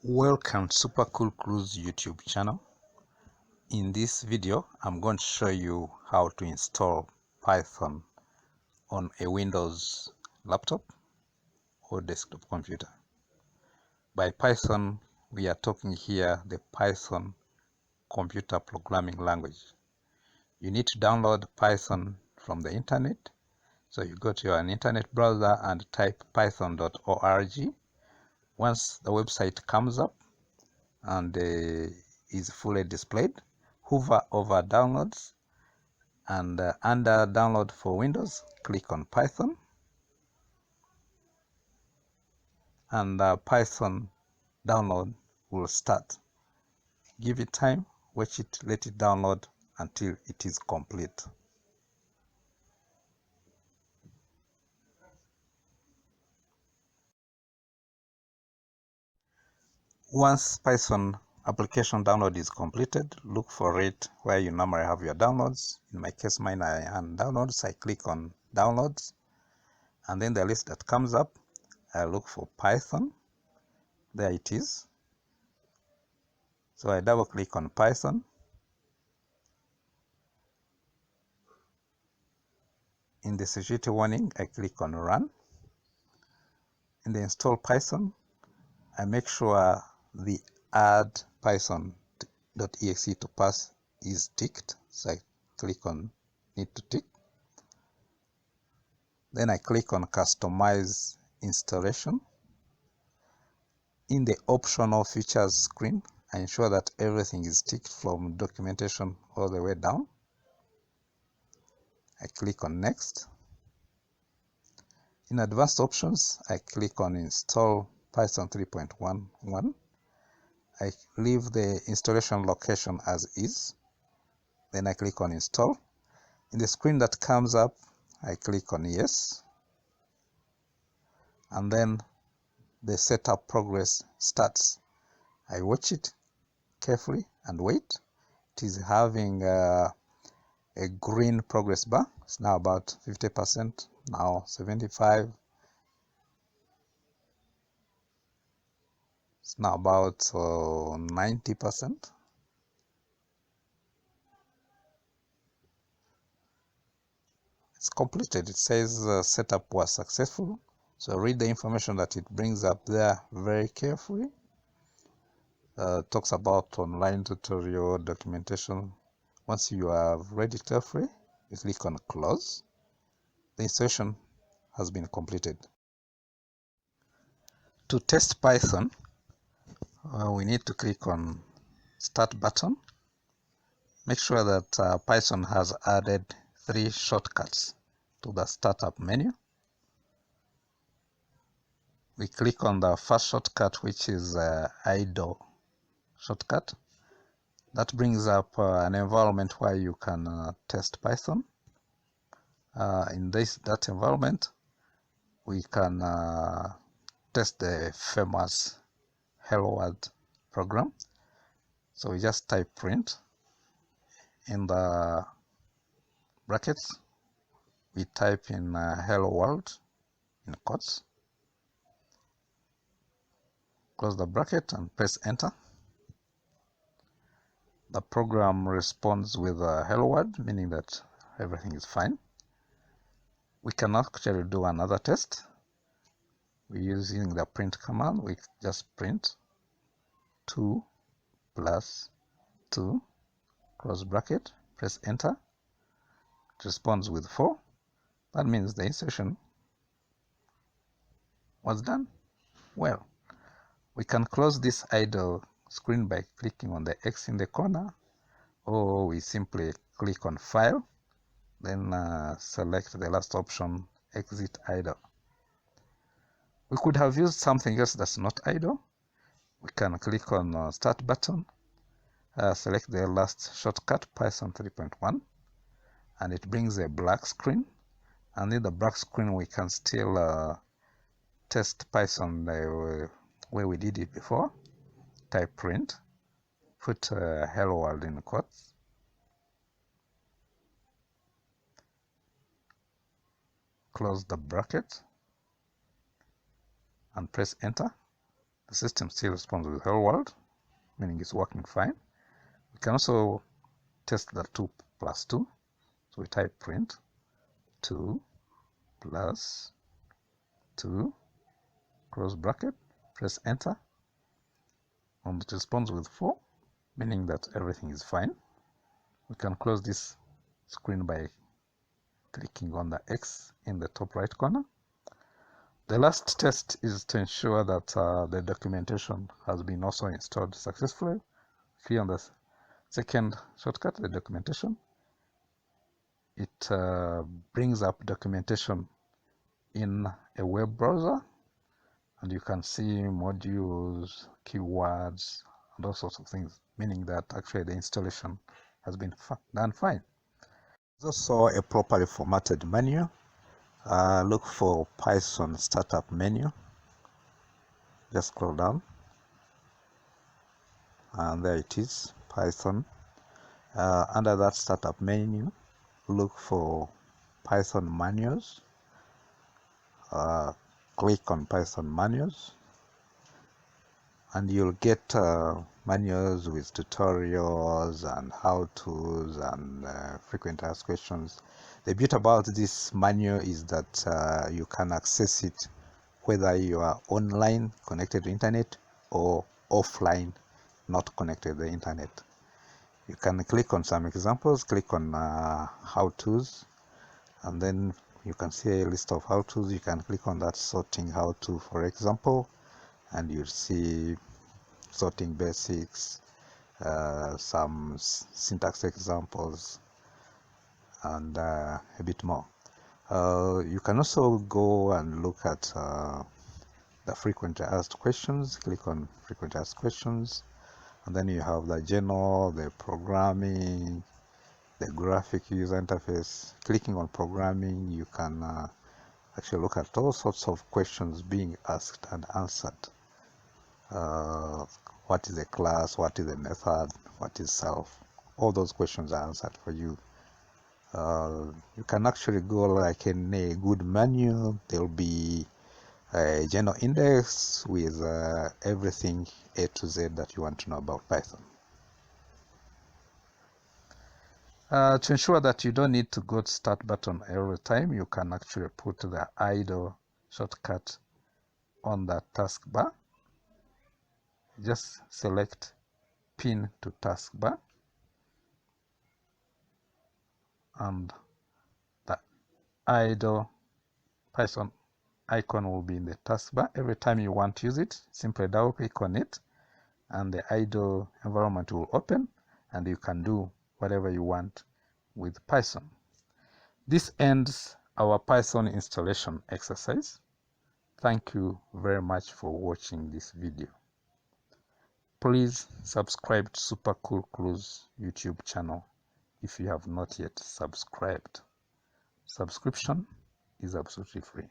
Welcome to superCoolclues YouTube channel. In this video, I'm going to show you how to install Python on a Windows laptop or desktop computer. By Python, we are talking here the Python computer programming language. You need to download Python from the internet. So you go to an internet browser and type python.org. Once the website comes up and is fully displayed, hover over downloads and under download for Windows, click on Python, and Python download will start. Give it time, watch it, let it download until it is complete. Once Python application download is completed, look for it where you normally have your downloads. In my case, mine are on downloads. I click on downloads, and then the list that comes up, I look for Python. There it is. So I double click on Python. In the security warning, I click on Run. In the Install Python, I make sure the Add Python.exe to pass is ticked. So I click on Need to tick. Then I click on Customize Installation. In the Optional Features screen, I ensure that everything is ticked from documentation all the way down. I click on Next. In Advanced Options, I click on Install Python 3.11. I leave the installation location as is. Then I click on Install. In the screen that comes up, I click on Yes. And then the setup progress starts. I watch it carefully and wait. It is having a green progress bar. It's now about 50%, now 75%. It's now about 90%. It's completed. It says setup was successful. So read the information that it brings up there very carefully. Talks about online tutorial documentation. Once you have read it carefully, you click on Close. The installation has been completed. To test Python, we need to click on Start button. Make sure that Python has added 3 shortcuts to the startup menu. We click on the first shortcut, which is IDLE shortcut. That brings up an environment where you can test Python. In that environment, we can test the famous hello world program. So we just type print in the brackets. We type in hello world in quotes. Close the bracket and press enter. The program responds with a hello world, meaning that everything is fine. We can actually do another test. We're using the print command. We just print 2 plus 2, close bracket, press enter. It responds with 4. That means the insertion was done. Well, we can close this idle screen by clicking on the X in the corner, or we simply click on File, then select the last option, Exit Idle. We could have used something else that's not idle. We can click on Start button, select the last shortcut, Python 3.1, and it brings a black screen. And in the black screen, we can still test Python the way we did it before. Type print, put hello world in quotes, close the bracket, and press enter. the system still responds with hello world, meaning it's working fine. We can also test the 2 plus 2. So we type print 2 plus 2, close bracket, press enter, and it responds with 4, meaning that everything is fine. We can close this screen by clicking on the X in the top right corner. The last test is to ensure that the documentation has been also installed successfully. Click on the second shortcut, the documentation. It brings up documentation in a web browser, and you can see modules, keywords, and all sorts of things, meaning that actually the installation has been done fine. There's also a properly formatted menu. Look for Python startup menu. Just scroll down, and there it is, Python. Under that startup menu, look for Python manuals. Click on Python manuals, and you'll get manuals with tutorials and how-tos and frequent asked questions. The beauty about this manual is that you can access it whether you are online connected to the internet or offline not connected to the internet. You can click on some examples, click on how-tos, and then you can see a list of how-tos. You can click on that sorting how-to, for example, and you'll see sorting basics, some syntax examples, and a bit more. You can also go and look at the frequently asked questions. Click on frequently asked questions, and then you have the general, the programming, the graphic user interface. Clicking on programming, you can actually look at all sorts of questions being asked and answered. What is a class? What is a method? What is self? All those questions are answered for you. You can actually go like in a good manual. There'll be a general index with everything A to Z that you want to know about Python. To ensure that you don't need to go to start button every time, you can actually put the IDLE shortcut on the taskbar. Just select pin to taskbar, and the IDLE Python icon will be in the taskbar. Every time you want to use it, simply double click on it, and the IDLE environment will open, and you can do whatever you want with Python. This ends our Python installation exercise. Thank you very much for watching this video. Please subscribe to superCoolclues YouTube channel if you have not yet subscribed. Subscription is absolutely free.